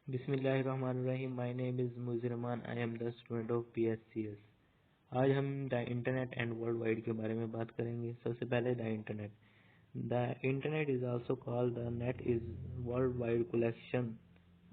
बिस्मिल्लाहिर्रहमानिर्रहीम। My name is Muzarman. I am the student of PSCS। आज हम the internet and world wide के बारे में बात करेंगे। सबसे पहले the internet. The internet is also called the net is world wide collection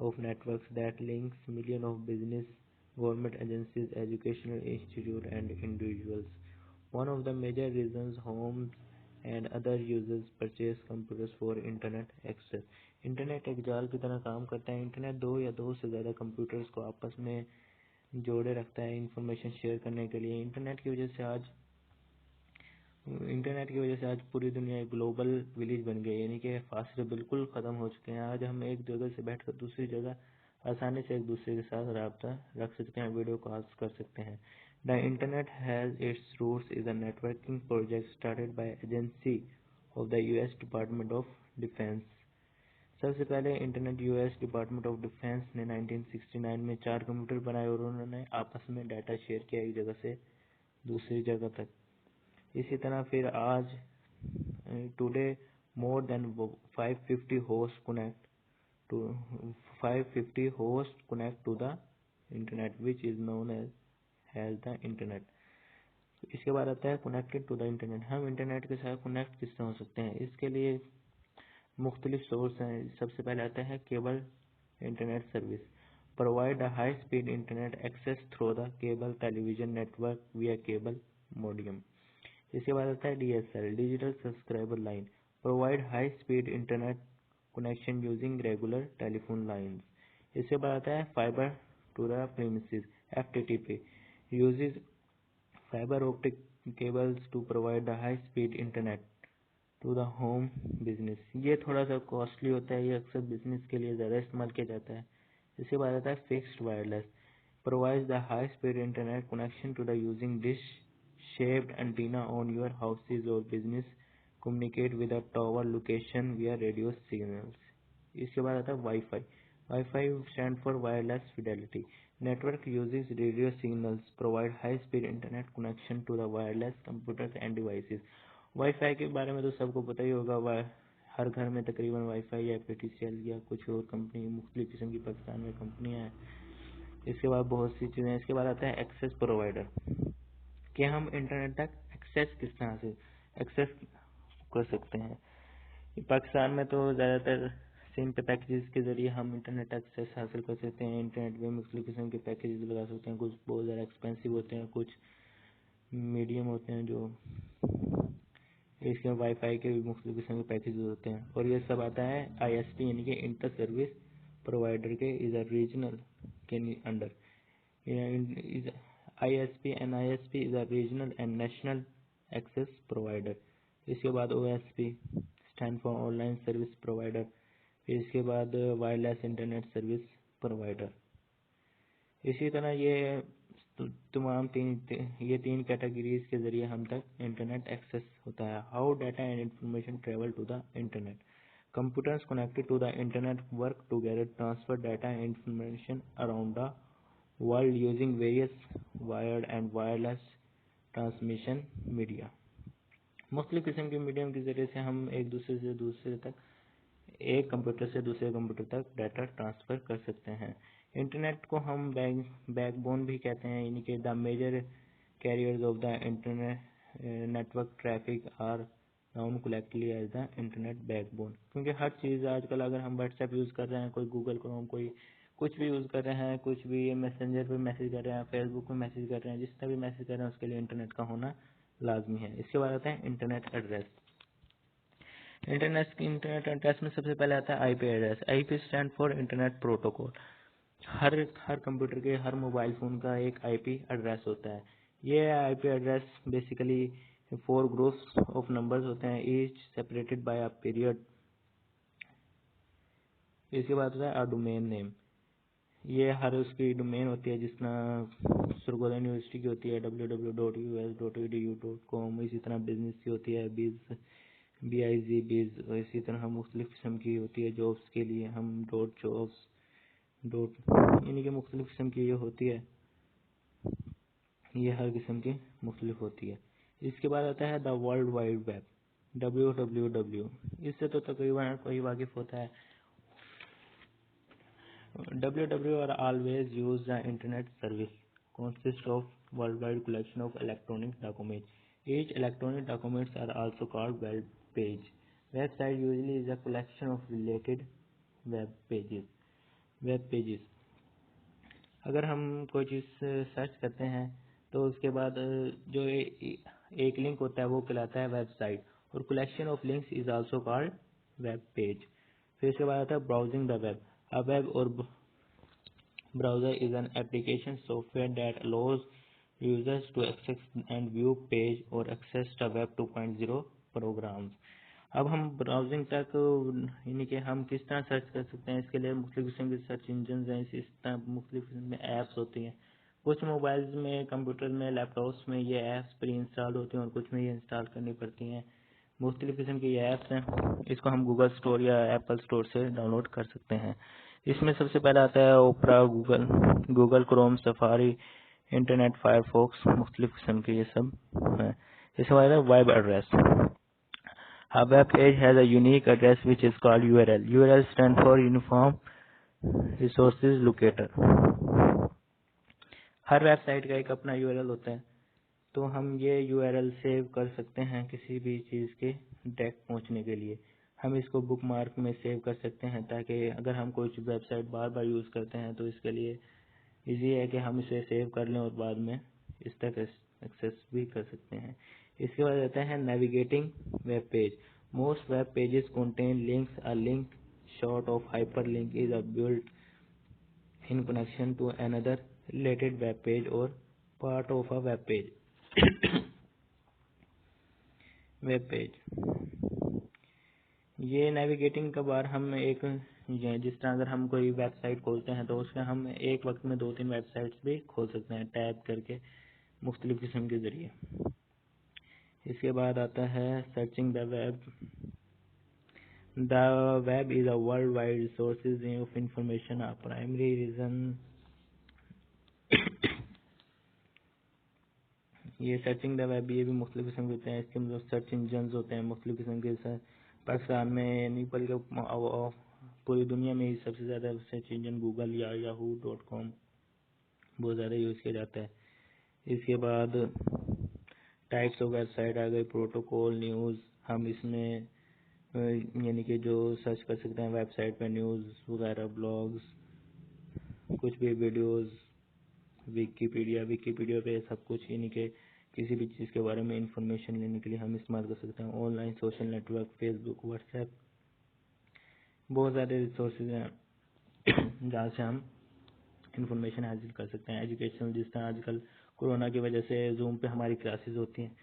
of networks that links millions of business, government agencies, educational institutes, and individuals. One of the major reasons homes and other users purchase computers for internet access. Internet एक जाल की तरह काम करता है। Internet दो या दो से ज़्यादा कंप्यूटर्स को आपस में जोड़े रखता है इंफॉर्मेशन शेयर करने के लिए। इंटरनेट की वजह से आज पूरी दुनिया एक ग्लोबल विलेज बन गई, यानी कि फासले बिल्कुल ख़त्म हो चुके हैं। आज हम एक जगह से बैठकर दूसरी जगह आसानी से एक दूसरे के साथ रब्ता रख सकते हैं, वीडियो कॉल्स कर सकते हैं। The internet has its roots is a networking project started by agency of the US department of defence. सबसे पहले internet US department of defence ने 1969 में 4 कंप्यूटर बनाए और उन्होंने आपस में डाटा शेयर किया एक जगह से दूसरी जगह तक। इसी तरह फिर आज today more than 550 host to 550 host connect to the internet which is known as the internet. इसके बाद आता है कनेक्टेड टू द इंटरनेट। हम इंटरनेट के साथ कनेक्ट किससे हो सकते हैं? इसके लिए मुख्तलिफ सोर्स हैं। सबसे पहले आता है cable internet service, provide a high speed internet access through the cable television network via cable modem. इसके बाद आता है DSL, digital subscriber line, provide high speed internet connection using regular telephone lines. इसके बाद आता है fibre to the premises, FTTP, uses fibre optic cables to provide the high speed internet to the home business. ये थोड़ा सा costly होता है, ये अक्सर बिजनेस के लिए ज़्यादा इस्तेमाल किया जाता है। इसके बाद आता है fixed wireless, provides the high speed internet connection to the using dish shaped antenna on your houses or business communicate with the tower location via radio signals। इसके बाद आता है wifi. Wifi stand for wireless fidelity, network uses radio signals provide high speed internet connection to the wireless computers and devices। Wifi के बारे में तो सबको पता ही होगा। हर घर में तकरीबन वाईफाई या PTCL या कुछ और कंपनी, मुख्तलिफ किस्म की पाकिस्तान में कंपनियां हैं। इसके बाद बहुत सी चीज़ें। इसके बाद आता है एक्सेस प्रोवाइडर, कि हम इंटरनेट तक एक्सेस किस तरह से एक्सेस कर सकते हैं। पाकिस्तान में तो ज़्यादातर सिम पे पैकेजेस के ज़रिए हम इंटरनेट एक्सेस हासिल कर सकते हैं। इंटरनेट में मुख्तलिफ किस्म के पैकेजेस लगा सकते हैं। कुछ बहुत ज़्यादा एक्सपेंसिव होते हैं, कुछ मीडियम होते हैं। जो इसके वाईफाई के भी मुख्तलिफ किस्म के पैकेजेस होते हैं। और ये सब आता है ISP यानी कि इंटर सर्विस प्रोवाइडर के इज अ रीजनल के under. ISP and ISP is a regional and national access provider। इसके बाद OSP stand for online service provider। फिर इसके बाद वायरलेस इंटरनेट सर्विस प्रोवाइडर। इसी तरह तमाम ये तीन कैटेगरीज के जरिए हम तक इंटरनेट एक्सेस होता है। How data and information travel to the internet. Computers connected to the internet work together transfer data and information around the world using various wired and wireless transmission media. मुख्तलिफ किस्म के medium के जरिए से हम एक दूसरे से दूसरे तक, एक कंप्यूटर से दूसरे कंप्यूटर तक डाटा ट्रांसफ़र कर सकते हैं। इंटरनेट को हम बैकबोन भी कहते हैं, यानी कि the major carriers of the internet network traffic are known collectively as the internet backbone. क्योंकि हर चीज़ आजकल, अगर हम व्हाट्सएप यूज़ कर रहे हैं, कोई गूगल क्रोम, कोई कुछ भी यूज़ कर रहे हैं, कुछ भी मैसेंजर पे मैसेज कर रहे हैं, फेसबुक पे मैसेज कर रहे हैं, जिस तरह भी मैसेज कर रहे हैं उसके लिए इंटरनेट का होना लाजमी है। इसके बाद आता है इंटरनेट एड्रेस। इंटरनेट एड्रेस में सबसे पहले आता है IP address. IP stand for internet protocol. Her computer के, हर मोबाइल फ़ोन का एक IP एड्रेस होता है। ये IP address basically 4 groups of numbers होते हैं, each separated by a period. इसके बाद होता है डोमेन नेम। ये हर उसकी डोमेन होती है, जिस तरह सरगोदा यूनिवर्सिटी की होती है www.us.edu.com। इसी तरह बिजनेस की होती है BIZ। इसी तरह मुख्तलिफ किस्म की होती है जॉब्स के लिए हम .jobs यानी कि मुख्तलिफ किस्म की ये होती है, ये हर किस्म की मुख्तलिफ होती है। इसके बाद आता है the world wide web, WWW। इससे तो तकरीबन कोई वाकिफ होता है। www are always use the internet service consists of worldwide collection of electronic documents. Each electronic documents are also called web page. Website usually is a collection of related web pages. Web pages, अगर हम कोई चीज़ search करते हैं तो उसके बाद जो एक लिंक होता है वो कहलाता है वेबसाइट, और collection of links is also called web page. फिर इसके बाद आता है browsing the web. A web और browser is an application software that allows users to access and view page और एक्सेस द वेब 2.0 प्रोग्राम्स। अब हम ब्राउजिंग तक यानी कि हम किस तरह सर्च कर सकते हैं, इसके लिए मुख्तलिफ किस्म के सर्च इंजन हैं, इस तरह मुख्तलिफ किस्म में ऐप्स होती हैं। कुछ मोबाइल्स में, कंप्यूटर में, लैपटॉप्स में ये ऐप्स प्री इंस्टॉल होती हैं और कुछ में ये इंस्टॉल करनी पड़ती हैं। मुख्तलिफ किस्म की ये ऐप्स हैं, इसको हम गूगल स्टोर या एप्पल स्टोर से डाउनलोड कर सकते हैं। इसमें सबसे पहले आता है Opera, Google Chrome, Safari, internet, Firefox, मुख्तलिफ किस्म के ये सब हैं। इसके बाद वेब एड्रेस। A web page has a unique address which is called URL. URL stands for Uniform Resources Locator. Her website का एक अपना URL होता है, तो हम ये URL सेव कर सकते हैं किसी भी चीज़ के डायरेक्ट पहुंचने के लिए। हम इसको बुक मार्क में सेव कर सकते हैं ताकि अगर हम कोई वेबसाइट बार बार यूज़ करते हैं तो इसके लिए इजी है कि हम इसे सेव कर लें और बाद में इस तक एक्सेस भी कर सकते हैं। इसके बाद आता है navigating web page. Most web pages contain links. A link short of hyperlink is a built in connection to another related web page और part of a web page. Web page ये navigating का बार हम एक जिस तरह अगर हम कोई वेबसाइट खोलते हैं तो उसमें हम एक वक्त में 2-3 वेबसाइट्स भी खोल सकते हैं टैब करके मुख्तलिफ किस्म के जरिए। इसके बाद आता है searching the web. The web is a world wide resources of information. A primary reason ये सर्चिंग द वेब ये भी मुख्तलिफ किस्म के होते हैं। इसके मतलब सर्च इंजन होते हैं मुख्तलिफ किस्म के। पाकिस्तान में नहीं बल्कि पूरी दुनिया में ही सबसे ज़्यादा सर्च इंजन गूगल या yahoo.com बहुत ज़्यादा यूज़ किया जाता है। इसके बाद टाइप्स ऑफ वेबसाइट आ गई, प्रोटोकॉल, न्यूज़। हम इसमें यानी कि जो सर्च कर सकते हैं वेबसाइट पे न्यूज़ वगैरह, ब्लॉग्स, कुछ भी वीडियोस, विकीपीडिया पे सब कुछ, यानी कि किसी भी चीज़ के बारे में इंफॉर्मेशन लेने के लिए हम इस्तेमाल कर सकते हैं। Online social network, Facebook, WhatsApp, बहुत ज़्यादा रिसोर्सेज हैं जहाँ से हम इंफॉर्मेशन हासिल कर सकते हैं। एजुकेशन, जिस तरह आजकल कोरोना की वजह से जूम पे हमारी क्लासेस होती हैं,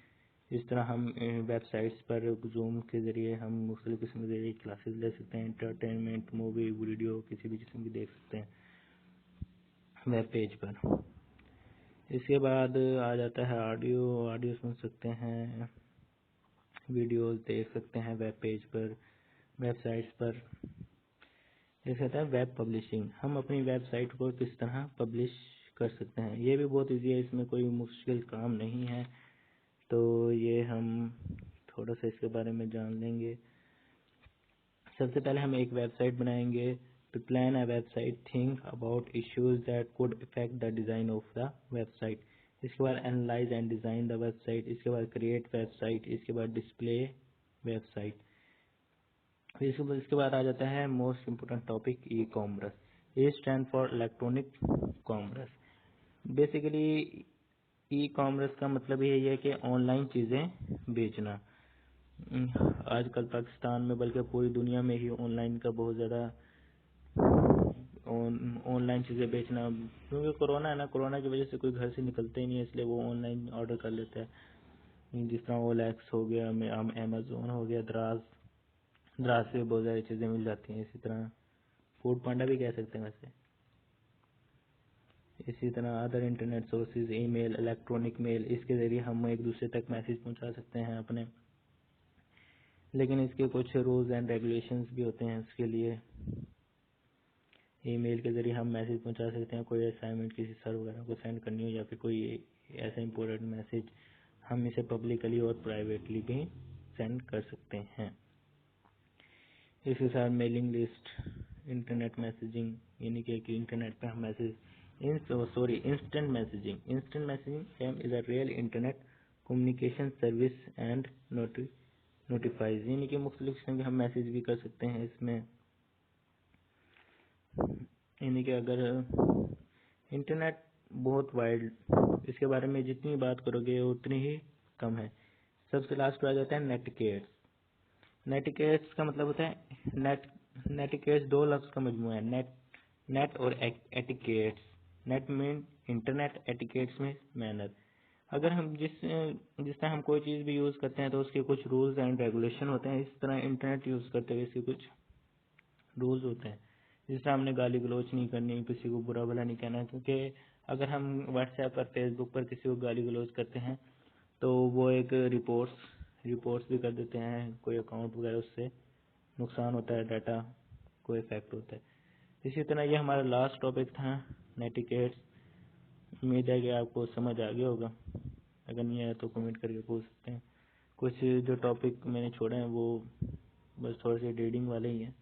इस तरह हम वेबसाइट्स पर जूम के ज़रिए हम मुख्तलिफ किस्म के ज़रिए क्लासेस ले सकते हैं। एंटरटेनमेंट, मूवी, वीडियो किसी भी किस्म की देख सकते हैं वेब पेज पर। इसके बाद आ जाता है ऑडियो सुन सकते हैं, वीडियोस देख सकते हैं वेब पेज पर, वेबसाइट्स पर। जैसे होता है वेब पब्लिशिंग। हम अपनी वेबसाइट को किस तरह पब्लिश कर सकते हैं, ये भी बहुत ईजी है, इसमें कोई मुश्किल काम नहीं है। तो ये हम थोड़ा सा इसके बारे में जान लेंगे। सबसे पहले हम एक वेबसाइट बनाएंगे। To plan a website, think about issues that could affect the design of the website. इसके बाद analyse and design the website. इसके बाद क्रिएट वेबसाइट। इसके बाद डिस्प्ले वेबसाइट। इसके बाद आ जाता है most important topic, e commerce. ये stand for electronic commerce. Basically e commerce का मतलब यही है कि ऑनलाइन चीज़ें बेचना। आजकल पाकिस्तान में बल्कि पूरी दुनिया में ही ऑनलाइन का बहुत ज़्यादा ऑनलाइन चीज़ें बेचना, क्योंकि कोरोना है ना, कोरोना की वजह से कोई घर से निकलते ही नहीं है, इसलिए वो ऑनलाइन ऑर्डर कर लेता है। जिस तरह ओलेक्स हो गया, अमेजोन हो गया, दराज से बहुत सारी चीज़ें मिल जाती हैं। इसी तरह फूड पांडा भी कह सकते हैं वैसे। इसी तरह other internet sources, email, electronic mail, इसके ज़रिए हम एक दूसरे तक मैसेज पहुंचा सकते हैं अपने। लेकिन इसके कुछ रूल्स एंड रेगुलेशंस भी होते हैं उसके लिए। ईमेल के ज़रिए हम मैसेज पहुंचा सकते हैं, कोई असाइनमेंट किसी सर वगैरह को सेंड करनी हो या फिर कोई ऐसा इम्पोर्टेंट मैसेज, हम इसे पब्लिकली और प्राइवेटली भी सेंड कर सकते हैं। इसके साथ मेलिंग लिस्ट, इंटरनेट मैसेजिंग यानी कि इंटरनेट पे हम message instant messaging is a real internet communication service and notifies, यानी कि मुख्तलिफ किस्म के हम मैसेज भी कर सकते हैं इसमें। यानी कि अगर इंटरनेट बहुत वाइड, इसके बारे में जितनी बात करोगे उतनी ही कम है। सबसे लास्ट पे आ जाता है नेटिकेट्स। नेटिकेट्स का मतलब होता है नेटिकेट्स दो लफ्ज का मजमूआ है, नेट और etiquettes. Net mean internet, etiquettes में मैनर। अगर हम जिस तरह हम कोई चीज़ भी यूज़ करते हैं तो उसके कुछ रूल्स एंड रेगुलेशन होते हैं, इस तरह इंटरनेट यूज़ करते हुए इसके कुछ रूल्स होते हैं। जिस तरह हमने गाली गलौच नहीं करनी, किसी को बुरा भला नहीं कहना, क्योंकि अगर हम व्हाट्सएप पर फेसबुक पर किसी को गाली गलौच करते हैं तो वो एक रिपोर्ट्स भी कर देते हैं, कोई अकाउंट वगैरह, उससे नुकसान होता है, डाटा को इफेक्ट होता है। इसी तरह ये हमारा लास्ट टॉपिक था नेटिकेट्स। उम्मीद है कि आपको समझ आ गया होगा, अगर नहीं आया तो कमेंट करके पूछ सकते हैं। कुछ जो टॉपिक मैंने छोड़े हैं वो बस थोड़े से रीडिंग वाले ही हैं,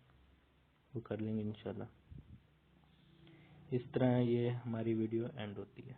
वो कर लेंगे इंशाल्लाह। इस तरह ये हमारी वीडियो एंड होती है।